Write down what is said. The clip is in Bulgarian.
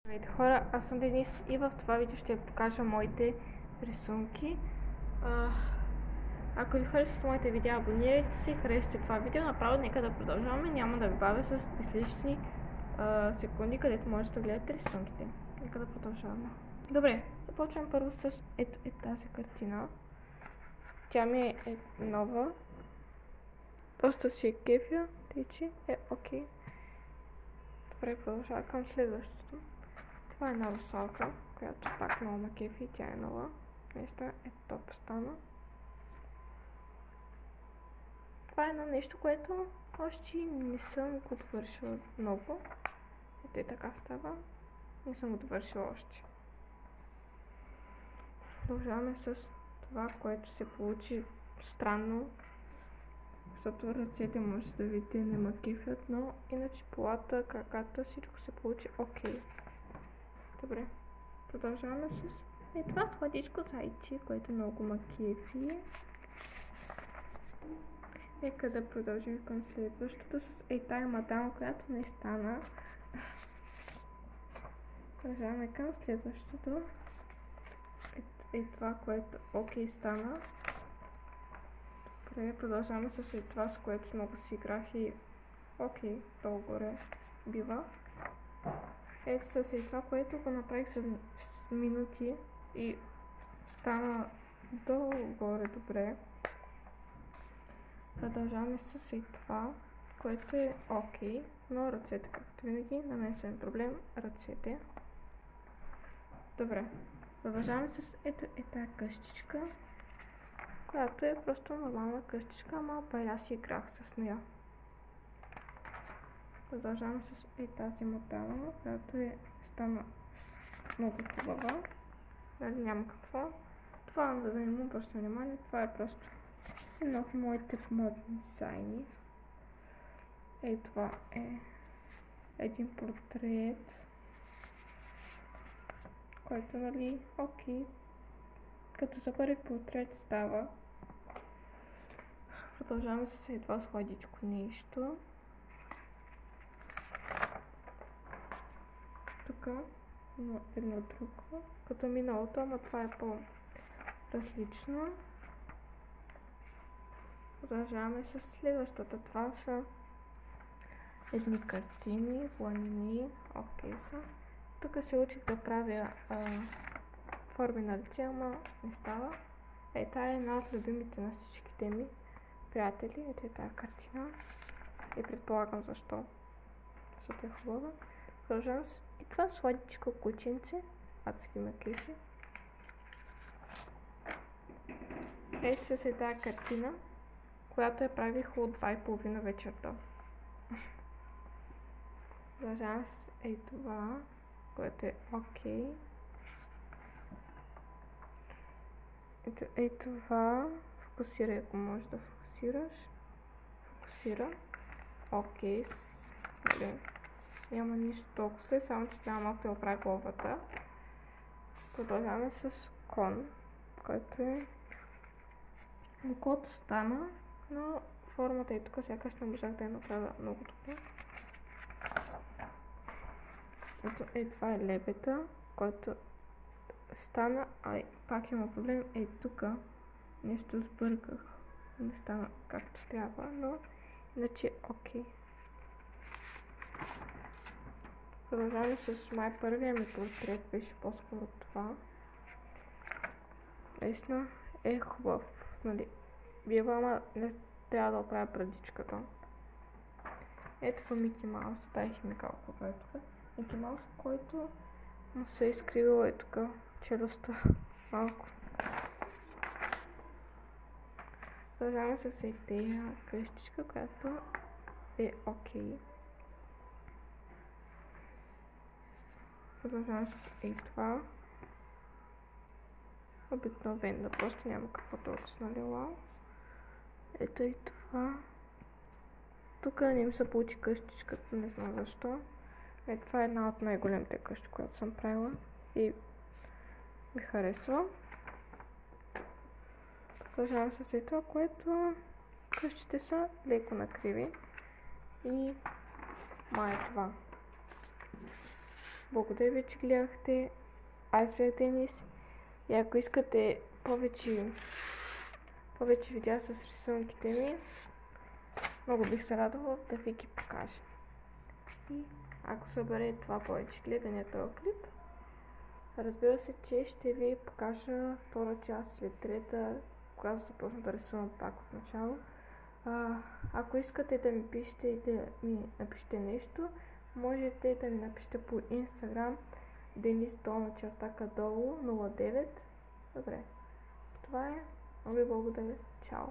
Здравейте хора, аз съм Денис и в това видео ще ви покажа моите рисунки. Ако ви харесват моите видеа, абонирайте се и харесайте това видео. Направо нека да продължаваме, няма да ви бавя с излишни секунди, където можете да гледате рисунките. Нека да продължаваме. Добре, започвам първо с ето тази картина. Тя ми е нова. Доста си е кефя, тече окей. Добре, продължава към следващото. Това е една русалка, която пак много ме кефи и тя е нова. Наистина е топ стана. Това е едно нещо, което още не съм го довършила много. Ето и така става. Не съм го довършила още. Продължаваме с това, което се получи странно. Защото ръцете може да видите не ме кефят, но иначе полата, краката, всичко се получи окей. Добре, продължаваме с това сладичко зайче, което много ме кефи. Нека да продължим към следващото с тая мадама, която не стана. Продължаваме към следващото. Това, което окей стана. Добре, продължаваме с това, с което много си играх и окей, долу горе бива. Ето с това, което го направих с минути и стана долу горе добре. Продължаваме с това, което е окей, но ръцете, както винаги, на мен са ми проблем ръцете. Добре, продължаваме с тази къщичка, която е просто нормална къщичка, ама аз си играх с нея. Продължавам с тази модела, която стана много хубава. Нали, няма какво. Това да не му обръща внимание, това е просто едно от моите модни дизайни. Това е един портрет, който, нали, окей, като за първи портрет става. Продължаваме с това сладичко нещо. Тук има едно друго, като миналото, ама това е по-различно. Продължаваме с следващата. Това са едни картини, планини, окей са. Тук се учих да правя форми на лице, ама не става. Тая е една от любимите на всичките ми приятели. Ето е тая картина. И предполагам защо. Защото е хубава. Продължавам с това сладичко кученце. Адски ме кефи. Ето с тази картина, която я правих от 2:30 вечерта. Продължавам с това, което е окей. Ето това. Фокусирай, ако можеш да фокусираш. Фокусира. Окей. Няма нищо толкова след, само че трябва малко да оправя главата. Продължаваме с кон, който е... Окото стана, но формата е тук, сякаш не можах да я направя много добре. Ето това е лебета, който стана, пак има проблем. Тук нещо сбърках, не стана както трябва, но иначе окей. Продължаваме с първия ми портрет, беше по-скоро това. Наистина е хубав, нали? Бива, ама не трябва да оправя брадичката. Ето по Мики Маус, тази химикалка прави тук. Мики Маус, който му се е изкривила тук челюстта малко. Продължаваме с тези къщичка, която е окей. Продължаваме с това. Обикновено, просто няма какво толкова налила. Ето и това. Тук не ми се получи къщичката, не знам защо. Това е една от най-големите къщи, която съм правила и ми харесва. Продължавам с това, което къщите са леко накриви и май е това. Благодаря ви, че гледахте. Аз бях Денис. И ако искате повече видеа с рисунките ми, много бих се радвала да ви ги покажа. И ако събере това повече гледане този клип, разбира се, че ще ви покажа втора част или трета, когато започна да рисувам пак от начало. Ако искате да ми пишете и да ми напишете нещо, можете да ми напишете по Instagram denis__09. Добре, това е. Много ви благодаря. Чао!